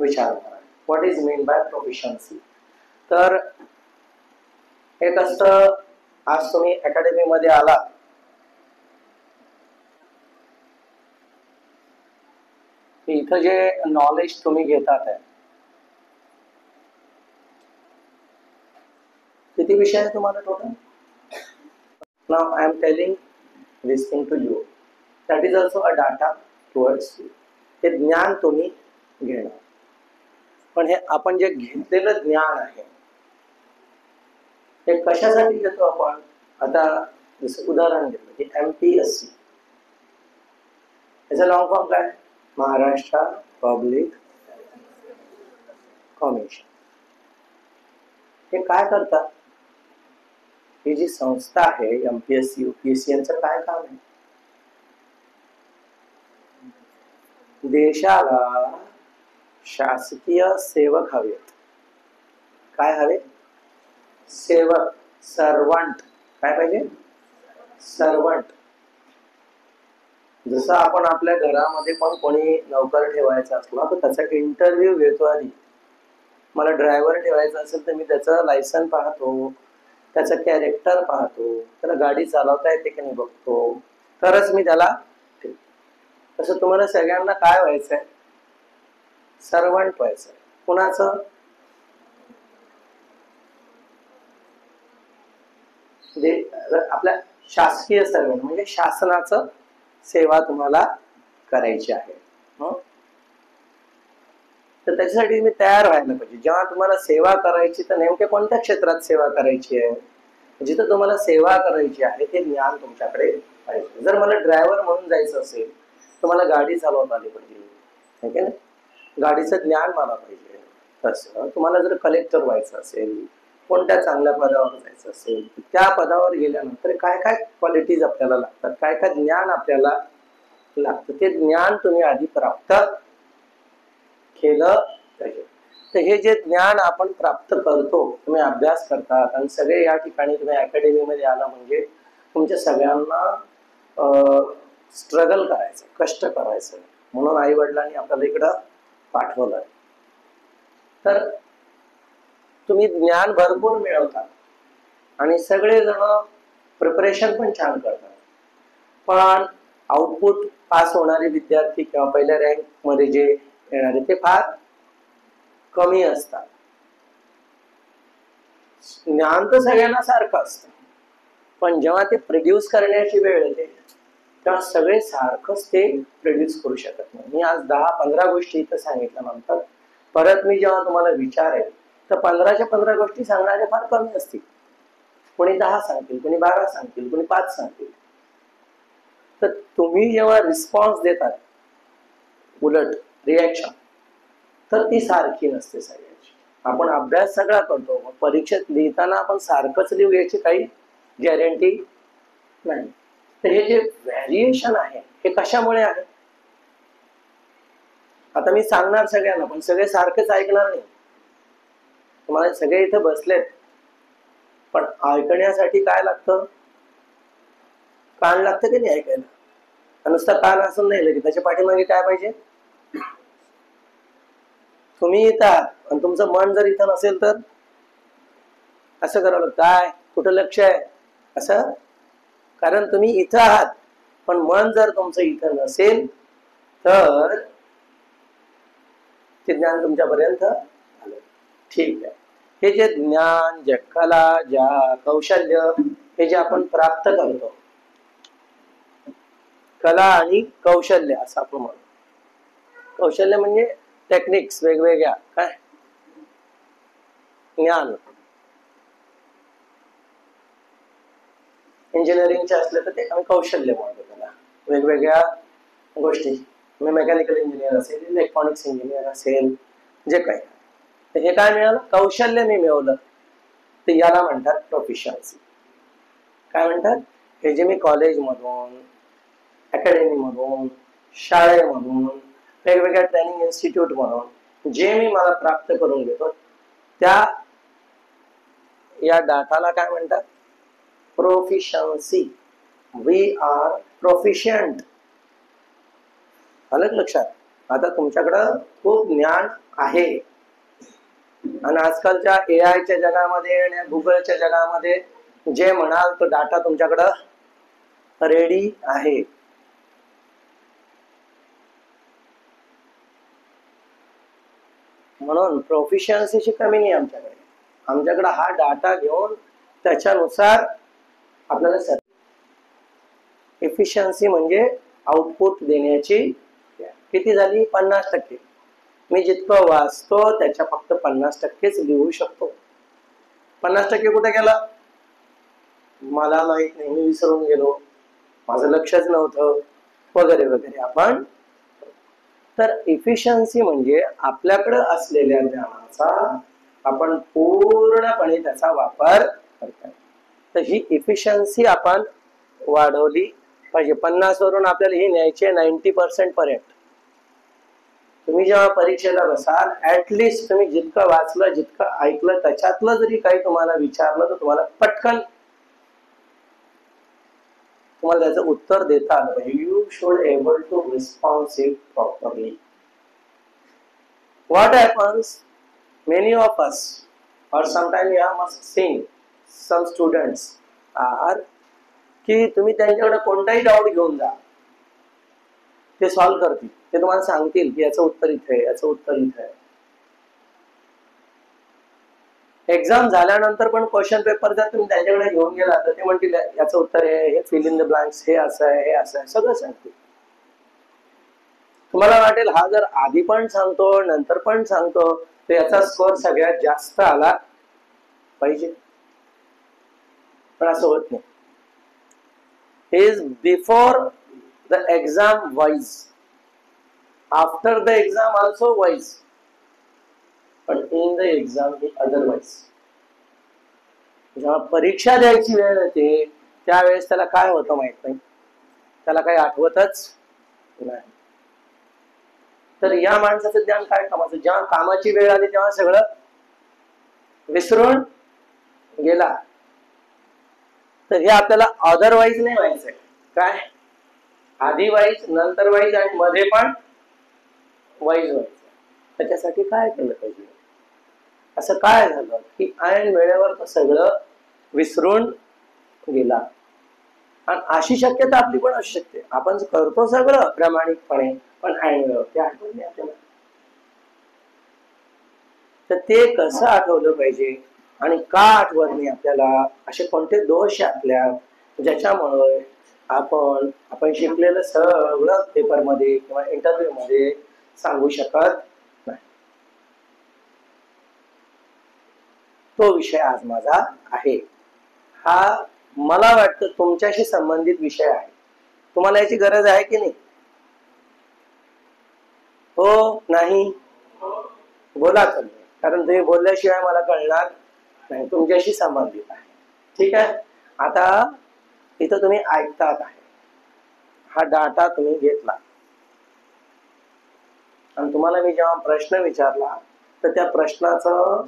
विचारणार आहे. What is mean by proficiency? तर एक असतं, आज तुम्ही अकॅडमी मध्ये आला, इथं जे नॉलेज तुम्ही घेतात आहे, किती विषय आहे तुम्हाला total? Now I am telling this thing to you, that is also a data towards you. हे ज्ञान तुम्ही घेणं, पण हे आपण जे घेतलेलं ज्ञान आहे हे कशासाठी घेतो आपण? आता जसं उदाहरण घेतलं की MPSC, याचा लॉंग फॉर्म काय? Maharashtra public commission. हे काय करतात? ही जी संस्था आहे MPSC UPSC, यांचं काय काम आहे? देशाला शासकीय सेवक हवेत. काय हवे? सेवक, सर्वंट. काय पाहिजे? सर्वंट. जसं आपण आपल्या घरामध्ये पण कोणी नोकर ठेवायचा असला तर त्याचा इंटरव्ह्यू घेतो आधी. मला ड्रायव्हर ठेवायचा असेल तर मी त्याचं लायसन पाहतो, त्याचं कॅरेक्टर पाहतो, त्याला गाडी चालवता येते की नाही बघतो, तरच मी त्याला ठेवतो. तसं तुम्हाला सगळ्यांना काय व्हायचंय? सर्वंट व्हायचंय. कुणाचं? आपल्या शासकीय सर्वंट, म्हणजे शासनाचं सेवा तुम्हाला करायची आहे. तर त्याच्यासाठी मी तयार व्हायला पाहिजे. जेव्हा तुम्हाला सेवा करायची तर नेमक्या कोणत्या क्षेत्रात सेवा करायची आहे? जिथं तुम्हाला सेवा करायची आहे ते ज्ञान तुमच्याकडे पाहिजे. जर मला ड्रायव्हर म्हणून जायचं असेल तर मला गाडी चालवता आली पाहिजे, ठीक आहे ना? गाडीचं ज्ञान मला पाहिजे. तसं तुम्हाला जर कलेक्टर व्हायचं असेल, कोणत्या चांगल्या पदावर जायचं असेल, त्या पदावर गेल्यानंतर काय काय क्वालिटीज आपल्याला लागतात, काय काय ज्ञान आपल्याला लागतं, ते ज्ञान तुम्ही आधी प्राप्त केलं पाहिजे. तर हे जे ज्ञान आपण प्राप्त करतो, तुम्ही अभ्यास करतात आणि सगळे या ठिकाणी तुम्ही अकॅडमी मध्ये आला म्हणजे तुमच्या सगळ्यांना स्ट्रगल करायचं, कष्ट करायचं, म्हणून आई वडिलांनी आपल्याला इकडं पाठवलं. तर तुम्ही ज्ञान भरपूर मिळवता आणि सगळेजण प्रिपरेशन पण छान करतात, पण आउटपुट पास होणारे विद्यार्थी किंवा पहिल्या रँक मध्ये जे येणारे ते फार कमी असतात. ज्ञान तर सगळ्यांना सारखं असतं, पण जेव्हा ते प्रोड्यूस करण्याची वेळ येते तेव्हा सगळे सारखंच ते प्रोड्यूस करू शकत नाही. मी आज 10-15 गोष्टी इथं सांगितल्यानंतर परत मी जेव्हा तुम्हाला विचारेल तर 15च्या 15 गोष्टी सांगणारे फार कमी असतील. कोणी 10 सांगतील, कोणी 12 सांगतील, कोणी 5 सांगतील. तर तुम्ही जेव्हा रिस्पॉन्स देतात, उलट रिॲक्शन, तर ती सारखी नसते सगळ्यांची. आपण अभ्यास सगळा करतो, परीक्षेत लिहिताना आपण सारखंच लिहू याची काही गॅरंटी नाही. तर हे जे व्हॅरिएशन आहे हे कशामुळे आहे? आता मी सांगणार सगळ्यांना, पण सगळे सारखेच ऐकणार नाही. तुम्हाला सगळे इथे बसलेत, पण ऐकण्यासाठी काय लागतं? कान लागतं की नाही ऐकायला? नुसतं कान असं नाही लगेच, त्याच्या पाठीमागे काय पाहिजे? तुम्ही इथं आहात आणि तुमचं मन जर इथं नसेल तर असं करावं लागतं. काय, कुठं लक्ष आहे असं? कारण तुम्ही इथं आहात पण मन जर तुमचं इथं नसेल तर ते ज्ञान तुमच्यापर्यंत आलं. ठीक आहे. हे जे ज्ञान, ज्या कला, ज्या कौशल्य, हे जे आपण प्राप्त करतो, कला आणि कौशल्य असं आपण म्हणतो. कौशल्य म्हणजे टेक्निक्स वेगवेगळ्या, काय ज्ञान. इंजिनिअरिंगचे असले तर ते आम्ही कौशल्य म्हणतो त्याला, वेगवेगळ्या गोष्टी. मेकॅनिकल इंजिनियर असेल, इलेक्ट्रॉनिक्स इंजिनियर असेल, जे काही. तर हे काय मिळालं? कौशल्य मी मिळवलं, तर याला म्हणतात प्रोफिशियन्सी. काय म्हणतात? हे जे मी कॉलेजमधून, अकॅडमीमधून, शाळेमधून, वेगवेगळ्या ट्रेनिंग इन्स्टिट्यूट मधून जे मी मला प्राप्त करून घेतो, त्या या डाटाला काय म्हणतात? प्रोफिशियन्सी. We are proficient. आलं लक्षात? आता तुमच्याकडं खूप ज्ञान आहे. आणि आजकालच्या AI च्या जगामध्ये आणि गुगलच्या जगामध्ये जे म्हणाल तो डाटा तुमच्याकडं रेडी आहे. म्हणून प्रोफिशियन्सीची कमी नाही आमच्याकडे. आमच्याकडे हा डाटा घेऊन त्याच्यानुसार आपल्याला एफिशियन्सी म्हणजे आउटपुट देण्याची किती झाली 50%. मी जितकं वाचतो त्याच्या फक्त 50%च लिहू शकतो. 50% कुठे गेला मला माहित नाही, मी विसरून गेलो, माझं लक्षच नव्हतं वगैरे वगैरे. आपण तर एफिशियन्सी म्हणजे आपल्याकडे असलेल्या ज्ञानाचा आपण पूर्णपणे त्याचा वापर करतो. तर ही एफिशियन्सी आपण वाढवली पाहिजे. 50 वरून आपल्याला ही न्यायची 90% पर्यंत. तुम्ही जेव्हा परीक्षेला बसाल ऍटलिस्ट तुम्ही जितकं वाचलं जितकं ऐकलं त्याच्यातलं जरी काही तुम्हाला विचारलं तर तुम्हाला पटकन तुम्हाला त्याचं उत्तर देता आलं पाहिजे. You should able to response it properly. What happens? Many of us, or sometimes you must sing, some students are की तुम्ही त्यांच्याकडे कोणताही डाऊट घेऊन जा, ते सॉल्व्ह करतील. ते तुम्हाला सांगतील की याचं उत्तर इथे आहे, याचं उत्तर इथे आहे. एक्झाम झाल्यानंतर पण क्वेश्चन पेपर जर तुम्ही त्यांच्याकडे घेऊन गेला तर ते म्हणतील याचं उत्तर हे फिल इन द ब्लँक्स, हे असं आहे, हे असं आहे, सगळं सांगतील. तुम्हाला वाटेल हा जर आधी पण सांगतो नंतर पण सांगतो तर याचा स्कोर सगळ्यात जास्त आला पाहिजे, पण असं होत नाही. Is before the exam wise, after the exam also wise, पण इन द एक्झाम ही अदरवाईज. जेव्हा परीक्षा द्यायची वेळ येते त्यावेळेस त्याला काय होतं माहित नाही, त्याला काही आठवतच नाही. तर या माणसाचं ज्ञान काय कामाचं. जेव्हा कामाची वेळ आली तेव्हा सगळं विसरून गेला. तर हे आपल्याला अदरवाईज नाही व्हायचंय. काय आधी वाईज, नंतर वाईज आणि मध्ये पण वाईज व्हायचं. त्याच्यासाठी काय केलं पाहिजे. असं काय झालं की ऐन वेळेवर तो सगळं विसरून गेला. आणि अशी शक्यता आपली पण असू शकते, आपण करतो सगळं प्रामाणिकपणे पण ऐन वेळेवर ते आठवत नाही आपल्याला. तर ते कसं आठवलं पाहिजे आणि का आठवत नाही आपल्याला, असे कोणते दोष आहे आपल्या ज्याच्यामुळे आपण शिकलेलं सगळं पेपरमध्ये किंवा इंटरव्ह्यू मध्ये सांगू शकत नाही. तो विषय आज माझा आहे. हा मला वाटतं तुमच्याशी संबंधित विषय आहे. तुम्हाला याची गरज आहे की नाही. हो नाही बोला तुम्ही, कारण तुम्ही बोलल्याशिवाय मला कळणार नाही. तुमच्याशी संबंधित आहे. ठीक आहे. आता इथं तुम्ही ऐकतात आहे, हा डाटा तुम्ही घेतला आणि तुम्हाला मी जेव्हा प्रश्न विचारला तर त्या प्रश्नाचं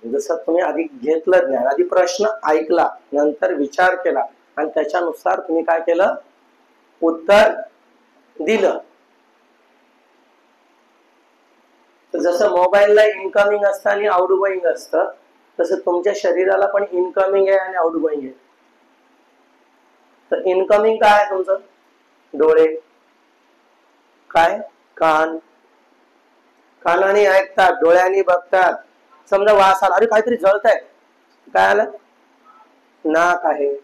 जसं तुम्ही आधी घेतलं ज्ञान, आधी प्रश्न ऐकला, नंतर विचार केला आणि त्याच्यानुसार तुम्ही काय केलं, उत्तर दिलं. तर जसं मोबाईलला इनकमिंग असतं आणि आउटगोईंग असतं, तसं तुमच्या शरीराला पण इनकमिंग आहे आणि आउटगोईंग आहे. तर इनकमिंग काय आहे तुमचं, डोळे, काय कान, कानाने ऐकतात, डोळ्यांनी बघतात. समजा वास आला, अरे काहीतरी जळत आहे, काय आलं, नाक आहे.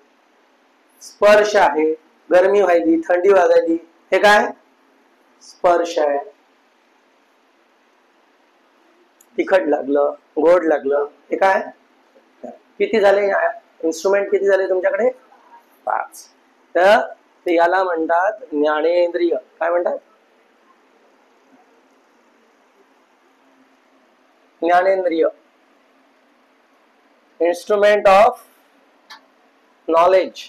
स्पर्श आहे, गरमी व्हायली, थंडी वाजायली, हे काय स्पर्श आहे. तिखट लागलं, गोड लागलं, हे काय. किती झाले इन्स्ट्रुमेंट, किती झाले तुमच्याकडे, 5. तर याला म्हणतात ज्ञानेंद्रिय. काय म्हणतात, ज्ञानेंद्रिय, इंस्ट्रुमेंट ऑफ नॉलेज,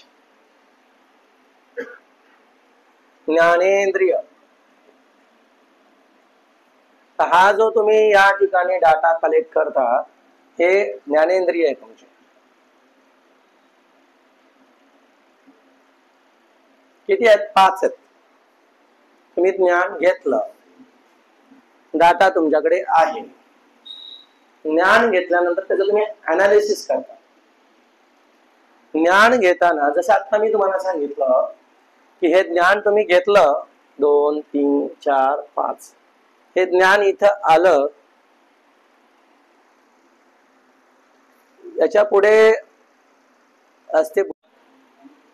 ज्ञानेंद्रिय. हा जो तुम्ही या ठिकाणी डाटा कलेक्ट करता हे ज्ञानेंद्रिय आहे तुमचे. किती आहेत, 5 आहेत. तुम्ही ज्ञान घेतलं, डाटा तुमच्याकडे आहे, ज्ञान घेतल्यानंतर त्याचं तुम्ही अनालिसिस करता. ज्ञान घेताना जसं आता मी तुम्हाला सांगितलं की हे ज्ञान तुम्ही घेतलं 2 3 4 5, हे ज्ञान इथं आलं, याच्या पुढे असते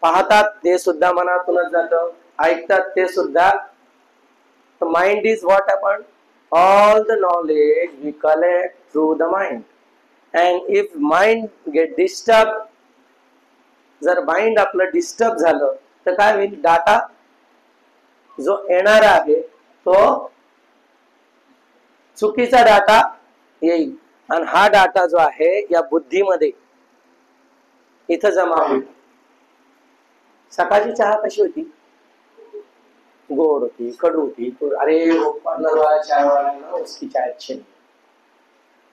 पाहतात ते सुद्धा मनातूनच जातं, ऐकतात ते सुद्धा. माइंड इज व्हॉट आपण all the knowledge we collect through the mind, and if mind get disturbed, जर माइंड आपलं डिस्टर्ब झालं तर काय होईल, डाटा जो येणार आहे तो चुकीचा डाटा येईल, आणि हा डाटा जो आहे या बुद्धीमध्ये इथं जमा होईल. सकाळची चहा कशी होती, गोड होती, कडू होती, अरे चाय वाला उसकी चाय अच्छी नहीं.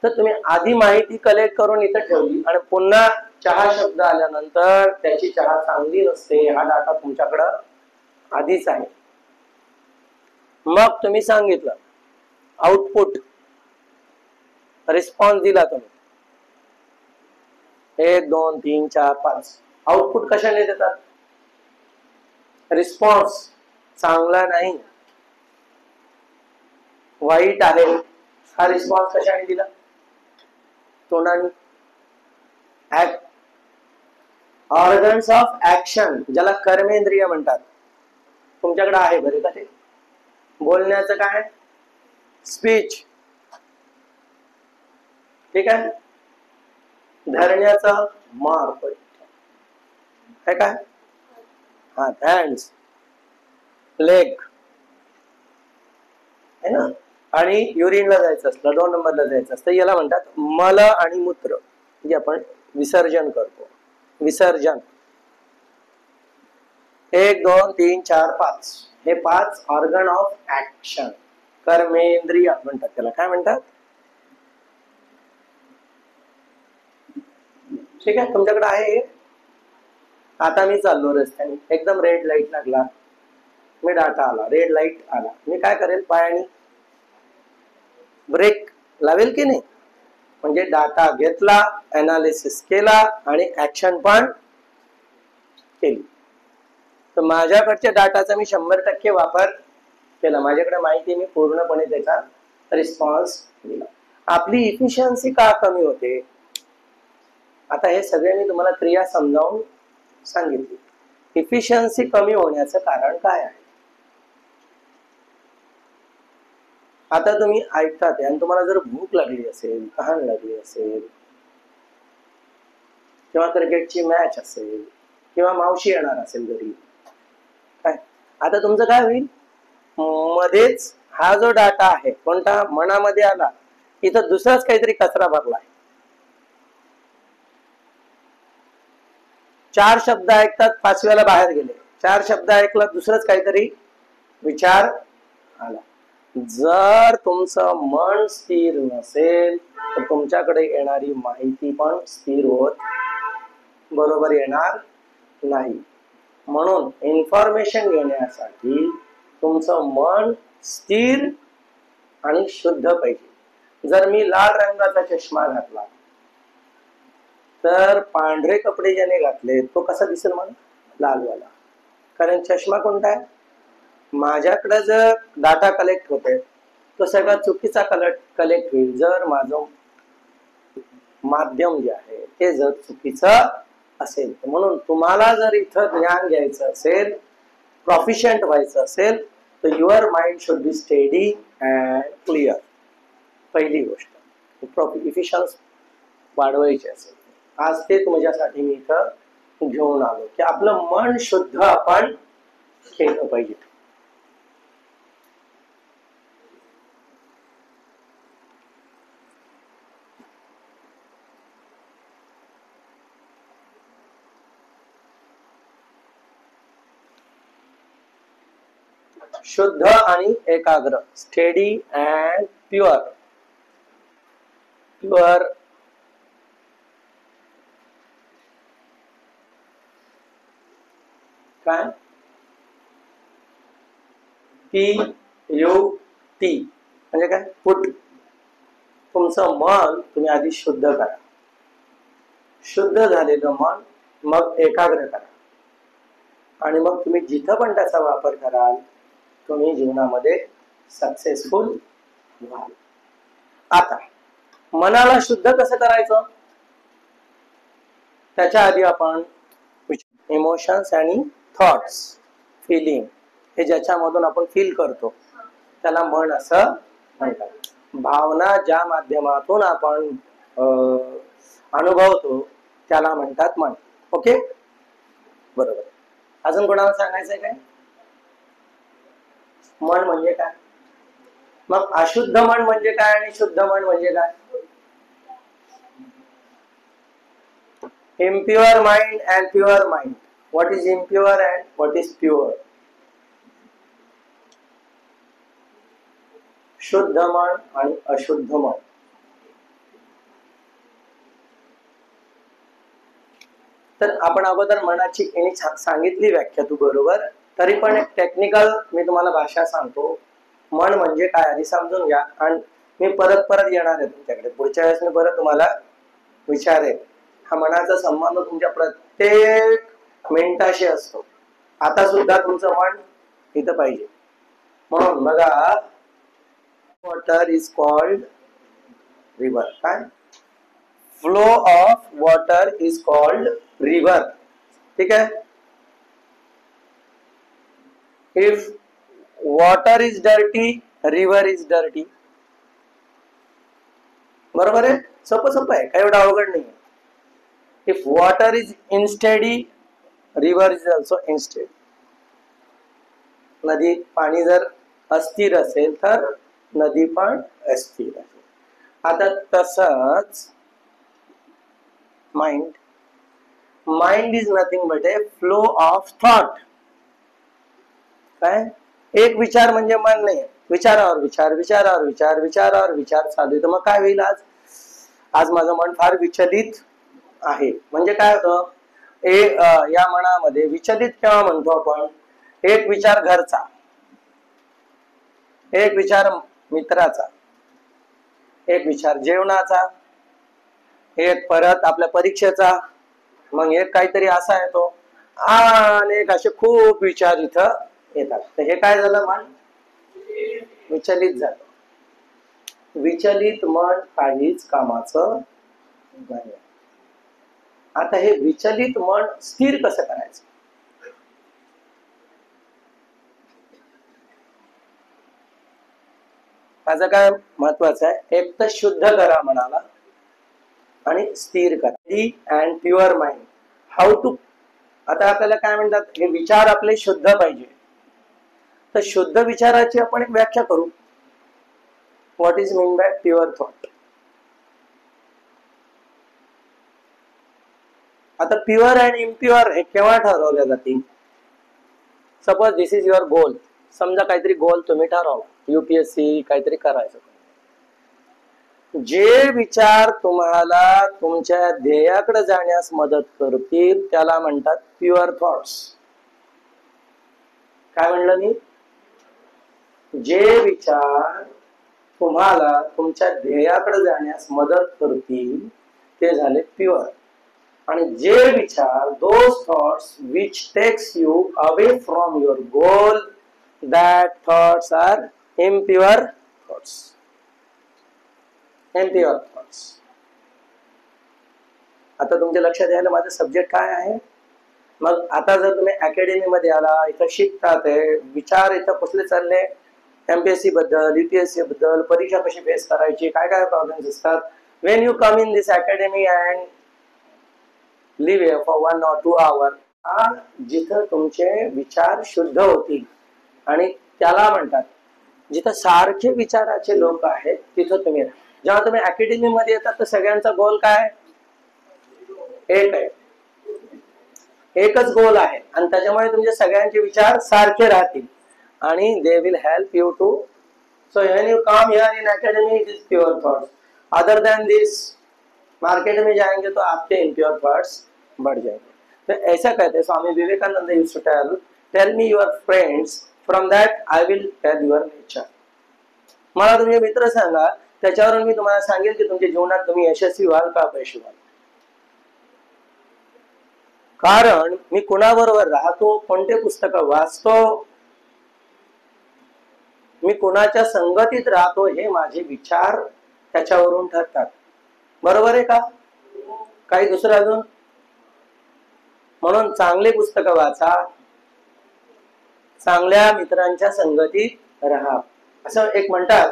तर तुम्ही आधी माहिती कलेक्ट करून इथं ठेवली आणि पुन्हा चहा शब्द आल्यानंतर त्याची चहा चांगली नसते, हा डाटा तुमच्याकडं आधीच आहे. मग तुम्ही सांगितलं, आउटपुट रिस्पॉन्स दिला तुम्ही 1 2 3 4 5, आउटपुट कशाने देतात, रिस्पॉन्स चांगला नाही, वाईट आहे, हा रिस्पॉन्स कशाने दिला, तोंडाने. ऑर्गन्स ऑफ ऍक्शन ज्याला कर्मेंद्रिय म्हणतात तुमच्याकडे आहे बरे का ते. बोलण्याचं काय, स्पीच, ठीक आहे. धरण्याचं मार्क है काय, हात, हँड्स, लेग है ना. आणि युरिनला जायचं असलं, 2 नंबरला जायचं असतं, याला म्हणतात मल आणि मूत्र, जे आपण विसर्जन करतो, विसर्जन. 1 2 3 4 5 हे 5 ऑर्गन ऑफ ऍक्शन, कर्मेंद्रिय म्हणतात त्याला. काय म्हणतात, ठीक आहे. तुमच्याकडे आहे. आता मी चाललो रस्त्याने, एकदम रेड लाईट लागला, मी डाटा आला, रेड लाईट आला, मी काय करेल, पायाने ब्रेक लावेल की नाही, म्हणजे डाटा घेतला, अनालिसिस केला आणि ऍक्शन पण केली. तर माझ्याकडच्या डाटाचा मी 100% वापर केला, माझ्याकडे माहिती, मी पूर्णपणे त्याचा रिस्पॉन्स दिला. आपली इफिशियन्सी का कमी होते, आता हे सगळे मी तुम्हाला क्रिया समजावून सांगितली. इफिशियन्सी कमी होण्याचं कारण काय आहे. आता तुम्ही ऐकतात आणि तुम्हाला जर भूक लागली असेल, तहान लागली असेल, किंवा क्रिकेटची मॅच असेल, किंवा मावशी येणार असेल घरी, काय आता तुमचं काय होईल, मध्येच हा जो डाटा आहे कोणता मनामध्ये आला, इथं दुसराच काहीतरी कचरा भरलाय. 4 शब्द ऐकतात, 5व्याला बाहेर गेले, 4 शब्द ऐकला, दुसरंच काहीतरी विचार आला. जर तुमचं मन स्थिर नसेल तर तुमच्याकडे येणारी माहिती पण स्थिर होत बरोबर येणार नाही. म्हणून इन्फॉर्मेशन घेण्यासाठी तुमचं मन स्थिर आणि शुद्ध पाहिजे. जर मी लाल रंगाचा चष्मा घातला तर पांढरे कपडे ज्याने घातले तो कसा दिसेल मला, लालवाला, कारण चष्मा कोणता आहे. माझ्याकडे जर डाटा कलेक्ट होते तो सगळा चुकीचा कलेक्ट होईल जर माझं माध्यम जे आहे ते जर चुकीचं असेल. म्हणून तुम्हाला जर इथं ज्ञान घ्यायचं असेल, प्रोफिशियंट व्हायचं असेल, तर your mind should be steady and clear. पहिली गोष्ट इफिशियन्स वाढवायची असेल, आज ते तुमच्यासाठी मी इथं घेऊन आलो की आपलं मन शुद्ध आपण केलं पाहिजे. शुद्ध आणि एकाग्र, स्टेडी अँड प्युअर. प्युअर काय, PUT म्हणजे काय, पुट. तुमचं मन तुम्ही आधी शुद्ध करा. शुद्ध झालेलं मन मग एकाग्र करा, आणि मग तुम्ही जिथं पण त्याचा वापर कराल तुम्ही जीवनामध्ये सक्सेसफुल व्हाल. आता मनाला शुद्ध कसं करायचं, त्याच्या आधी आपण इमोशन्स आणि थॉट्स, फिलिंग, हे ज्याच्यामधून आपण फील करतो त्याला मन असं म्हणतात. भावना ज्या माध्यमातून आपण अनुभवतो त्याला म्हणतात मन. ओके, बरोबर. अजून कोणाला सांगायचंय काय, मन म्हणजे काय, मग अशुद्ध मन म्हणजे काय आणि शुद्ध मन म्हणजे काय? impure mind and pure mind. What is impure and what is pure? शुद्ध मन आणि अशुद्ध मन. तर आपण अगोदर मनाची सांगितली व्याख्या तू बरोबर, तरी पण एक टेक्निकल मी तुम्हाला भाषा सांगतो. मन म्हणजे काय आधी समजून घ्या, आणि मी परत परत येणार आहे तुमच्याकडे. पुढच्या वेळेस मी परत तुम्हाला विचारेन. हा मनाचा संबंध तुमच्या प्रत्येक मिनिटाशी असतो. आता सुद्धा तुमचं मन इथं पाहिजे. म्हणून बघा, वॉटर इज कॉल्ड रिव्हर. काय, flow of water is called river. ठीक आहे. If water is dirty, river is dirty. बरोबर आहे, सोपं सोपं आहे, काही एवढं अवघड नाही. If water is unsteady, river is also unsteady. नदी पाणी जर अस्थिर असेल तर नदी पण अस्थिर असेल. आता तसंच mind, mind is nothing but A flow of thought. काय, एक विचार म्हणजे मन नाही, विचारावर विचार, विचारावर विचार, विचारावर विचार चालू आहे. तर मग काय होईल, आज माझं मन फार विचलित आहे. म्हणजे काय होतं, या मनामध्ये विचलित केव्हा म्हणतो आपण, एक विचार घरचा, एक विचार मित्राचा, एक विचार जेवणाचा, एक परत आपल्या परीक्षेचा, मग एक काहीतरी असा येतो, आणि एक असे खूप विचार इथं येतात. तर हे काय झालं, मन विचलित झालं. विचलित मन काहीच कामाचं नाही. आता हे विचलित मन स्थिर कसं करायचं, माझं काय महत्वाचं आहे, एक तर शुद्ध करा मनाला आणि स्थिर करा. And pure mind, how to. आता आपल्याला काय म्हणतात, हे विचार आपले शुद्ध पाहिजे. तर शुद्ध विचाराची आपण एक व्याख्या करू. What is mean by pure thought. आता प्युअर अँड इम्प्युअर हे केव्हा ठरवल्या जातील. सपोज दिस इज युअर गोल. समजा काहीतरी गोल तुम्ही ठरवला, UPSC काहीतरी करायचं. जे विचार तुम्हाला तुमच्या ध्येयाकडे जाण्यास मदत करतील त्याला म्हणतात प्युअर थॉट्स. काय म्हणलं मी, जे विचार तुम्हाला तुमच्या ध्येयाकडे जाण्यास मदत करतील ते झाले प्युअर. आणि जे विचार, those thoughts which takes you away from your goal, that thoughts are impure thoughts. Impure thoughts. आता तुमच्या लक्षात यायला माझा सब्जेक्ट काय आहे. मग आता जर तुम्ही अकॅडमी मध्ये आला, इथं शिकतात, विचार इथं कसले चालले, MPSC बद्दल, UPSC बद्दल, परीक्षा कशी फेस करायची, काय काय प्रॉब्लेम्स असतात. When you come in this academy and live here for 1 or 2 hours, जिथं तुमचे विचार शुद्ध होतील, आणि त्याला म्हणतात जिथं सारखे विचाराचे लोक आहेत तिथं तुम्ही राहा. जेव्हा तुम्ही अकॅडमी मध्ये येतात तर सगळ्यांचा गोल काय, एक आहे, एकच गोल आहे, आणि त्याच्यामुळे तुमचे सगळ्यांचे विचार सारखे राहतील आणि they will help you too. So when you come here in academy, it is pure thoughts. Other than this market में जाएंगे तो आपके इम्प्योर थॉट्स बढ़ जाएंगे. तो ऐसा कहते Swami Vivekananda used to tell me your friends, from that I will tell your nature. मला तुमचे मित्र सांगा, त्याच्यावरून मी तुम्हाला सांगेल की तुमच्या जीवनात तुम्ही यशस्वी व्हाल का अपयशी व्हाल. कारण मी कुणाबरोबर राहतो, कोणते पुस्तक वाचतो, मी कुणाच्या संगतीत राहतो, हे माझे विचार त्याच्यावरून ठरतात. बरोबर आहे का? काही दुसरं अजून? म्हणून चांगले पुस्तक वाचा, चांगल्या मित्रांच्या संगतीत राहा. असं एक म्हणतात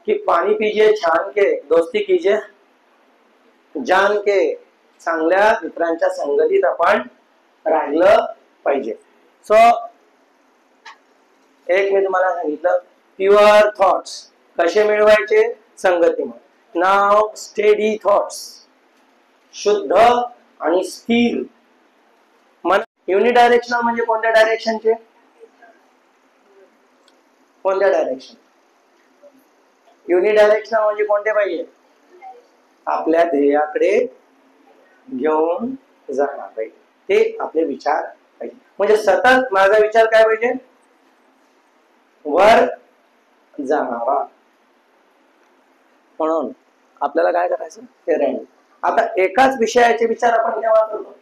की पाणी पिजे छान के, दोस्ती कीजिए जान के. चांगल्या मित्रांच्या संगतीत आपण राहिलं पाहिजे. सो एक मी तुम्हाला सांगितलं, प्युअर थॉट्स कसे मिळवायचे? संगतीमध्ये. नाव स्टेडी थॉट्स, शुद्ध आणि स्थिर मन. युनिडायरेक्शनल म्हणजे कोणत्या डायरेक्शनचे? कोणत्या डायरेक्शन? युनिडायरेक्शनल म्हणजे कोणते पाहिजे? आपल्या ध्येयाकडे घेऊन जाणार पाहिजे, ते आपले विचार पाहिजे. म्हणजे सतत माझा विचार काय पाहिजे? वर जाणारा. म्हणून आपल्याला काय करायचं? ते राहील. आता एकाच विषयाचे विचार आपण केव्हा करतो?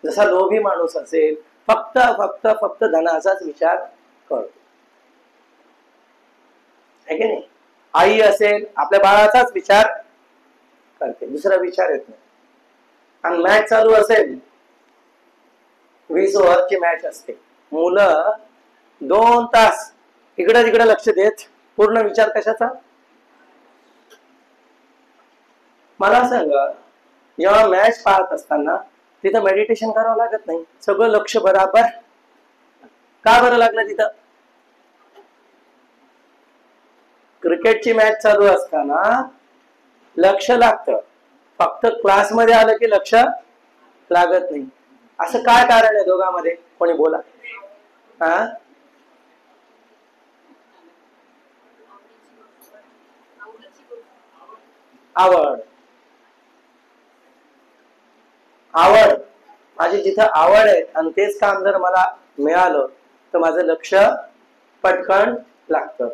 जसा लोभी माणूस असेल, फक्त फक्त फक्त धनाचाच विचार करतो, है की नाही? आई असेल, आपल्या बाळाचाच विचार करते, दुसरा विचार येत नाही. आणि मॅच चालू असेल, 20 ओव्हरची मॅच असते, मुलं 2 तास इकडे तिकडे लक्ष देत, पूर्ण विचार कशाचा? मला सांगा, जेव्हा मॅच पाहत असताना तिथं मेडिटेशन करावं लागत नाही, सगळं लक्ष बराबर. का बरं लागलं तिथं? क्रिकेटची मॅच चालू असताना लक्ष लागतं, फक्त क्लासमध्ये आलं की लक्ष लागत नाही. असं काय कारण आहे दोघांमध्ये? कोणी बोला. हा, आवड. आवड माझी जिथं आवड आहे आणि तेच काम जर मला मिळालं तर माझं लक्ष पटकन लागतं.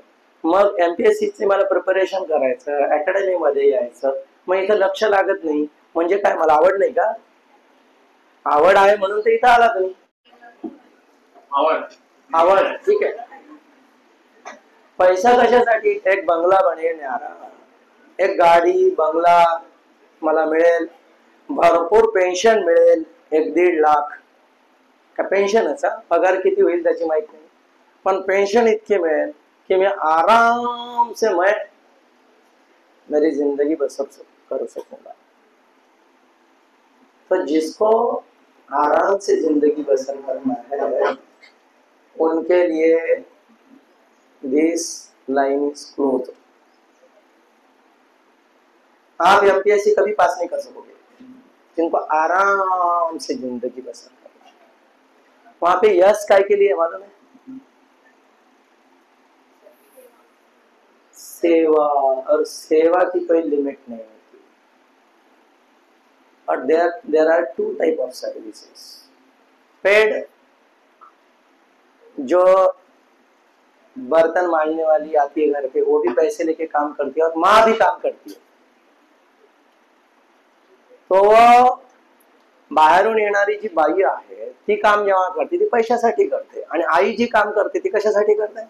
मग एमपीएससी मला प्रिपरेशन करायचं, अकॅडमी मध्ये यायचं, मग इथं लक्ष लागत नाही म्हणजे काय? मला आवड नाही का? आवड आहे म्हणून तर इथं आला तुम्ही. आवड आवड ठीक आहे. पैसा कशासाठी? एक बंगला बनेल, एक गाडी बंगला मला मिळेल, भरपूर पेन्शन मिळेल, 1-1.5 लाख का पेन्शनचा पगार किती होईल त्याची माहित नाही, पण पेन्शन इतकी मिळेल कि मैं आराम से मैं मेरी जिंदगी बसर कर सकूंगा. तो जिसको आराम से जिंदगी बसर करना है, उनके लिए दिस लाइन इज क्लोज. आप एमपीएससी कभी पास नहीं कर सकोगे जिनको आराम से जिंदगी बसर करना है. वहां पे यश काय के लिए मालूम है? सेवा. और सेवा की कोई लिमिट नहीं होती. और there are 2 type of services. Paid, जो बर्तन मांजने वाली आती है घर पे, वो भी पैसे लेके काम करती है, और माँ भी काम करती है. तो बाहेरून येणारी जी बाई आहे ती काम जेव्हा करते ती पैशासाठी करते, आणि आई जी काम करते ती कशासाठी करते?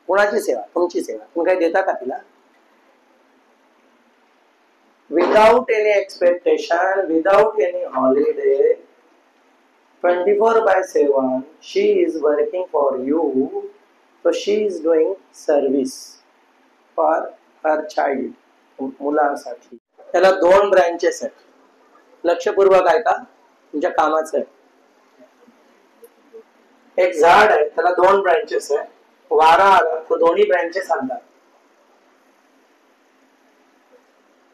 कोणाची सेवा? तुमची सेवा. तुम्ही काही देता का तिला? Without any expectation, without any holiday, 24/7 she is working for you. So she is doing service for her child, मुलांसाठी. त्याला 2 ब्रँचेस आहेत. लक्षपूर्वक ऐका, तुमच्या कामाचं आहे. एक झाड आहे, त्याला 2 ब्रँचेस आहे. वारा आला तर दोन्ही ब्रँचेस आणतात.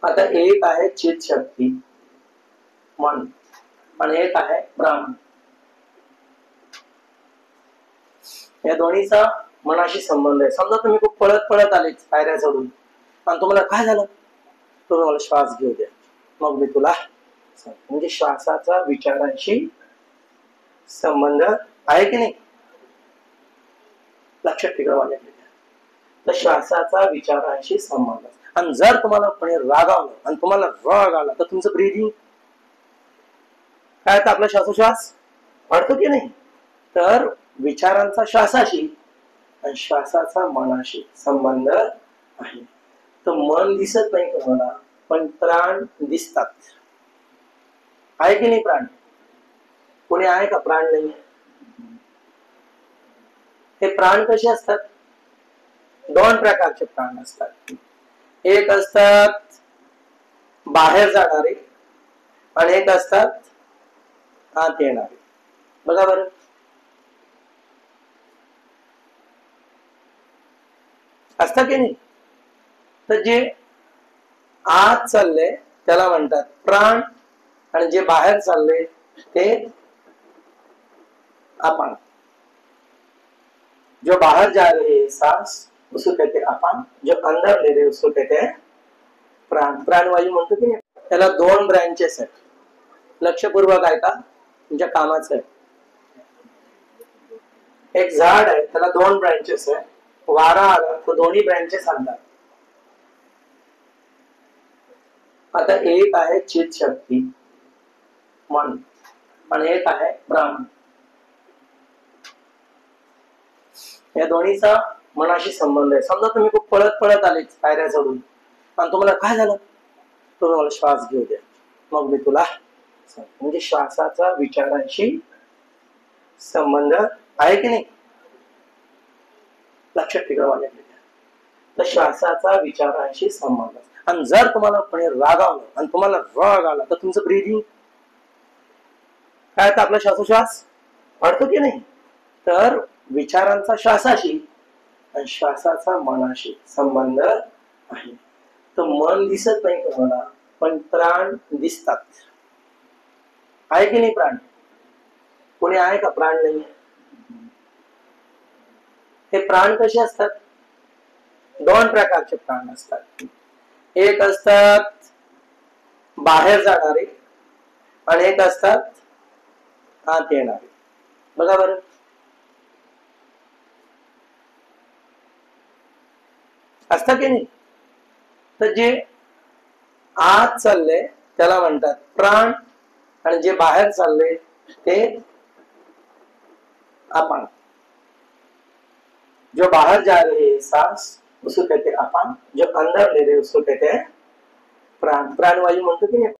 आता एक आहे चित शक्ती मन, आणि एक आहे प्राण. या दोन्हीचा मनाशी संबंध आहे. समजा तुम्ही खूप पळत पळत आले पायऱ्या चढून, आणि तुम्हाला काय झालं? तुम्हाला श्वास घेऊ द्या, मग मी तुला. म्हणजे श्वासाचा विचारांशी संबंध आहे की नाही? लक्षात ठेवा माझ्याकडे. तर श्वासाचा विचारांशी संबंध. आणि जर तुम्हाला कोणी रागावलं आणि तुम्हाला राग आला तर तुमचं ब्रीदिंग काय, तर आपला श्वासोश्वास वाढतो की नाही. तर विचारांचा श्वासाशी आणि श्वासाचा मनाशी संबंध आहे. तर मन दिसत नाही तुम्हाला, पण प्राण दिसतात. आहे की नाही प्राण? कोणी आहे का प्राण नाही? हे प्राण कसे असतात? दोन प्रकारचे प्राण असतात. एक असतात बाहेर जाणारे आणि एक असतात आत येणारे. बघा बरं, असतं की नाही. तर जे आत चालले त्याला म्हणतात प्राण आणि जे बाहेर चालले ते अपान. जो बाहर जा रहे हैं सांस उसको कहते अपान, जो अंदर ले रहे उसको कहते हैं प्राण. प्राणवायू म्हणतो की नाही. त्याला दोन ब्रँचेस आहेत. लक्षपूर्वक ऐका, तुमच्या कामाचं आहे. एक झाड आहे, त्याला दोन ब्रँचेस आहे. वारा आला तर दोन्ही ब्रँचेस आणतात. आता एक आहे चित शक्ती मन आणि एक आहे प्राण. या दोन्हीचा मनाशी संबंध आहे. समजा तुम्ही खूप पळत पळत आले पायऱ्या चढून आणि तुम्हाला काय झालं, तो मला श्वास घेऊ द्या, मग मी तुला. म्हणजे श्वासाचा विचारांशी संबंध आहे की नाही. लक्षात ठेवा माझ्याकडे. तर श्वासाचा विचारांशी संबंध. आणि जर तुम्हाला कोणी रागावलं आणि तुम्हाला राग आला तर तुमचं ब्रीदिंग काय, तर आपला श्वासोश्वास वाढतो की नाही. तर विचारांचा श्वासाशी आणि श्वासाचा मनाशी संबंध आहे. तर मन दिसत नाही तुम्हाला, पण प्राण दिसतात. आहे की नाही प्राण? कोणी आहे का प्राण नाही? हे प्राण कसे असतात? दोन प्रकारचे प्राण असतात. एक असतात बाहेर जाणारे आणि एक असतात आत येणारे. बघा बरं, असतं की नाही. तर जे आत चालले त्याला म्हणतात प्राण आणि जे बाहेर चालले ते अपान. जो बाहर जा रहे हैं सांस उसको कहते अपान, जो अंदर ले रहे उसको कहते हैं प्राण. प्राणवायू म्हणतो की नाही.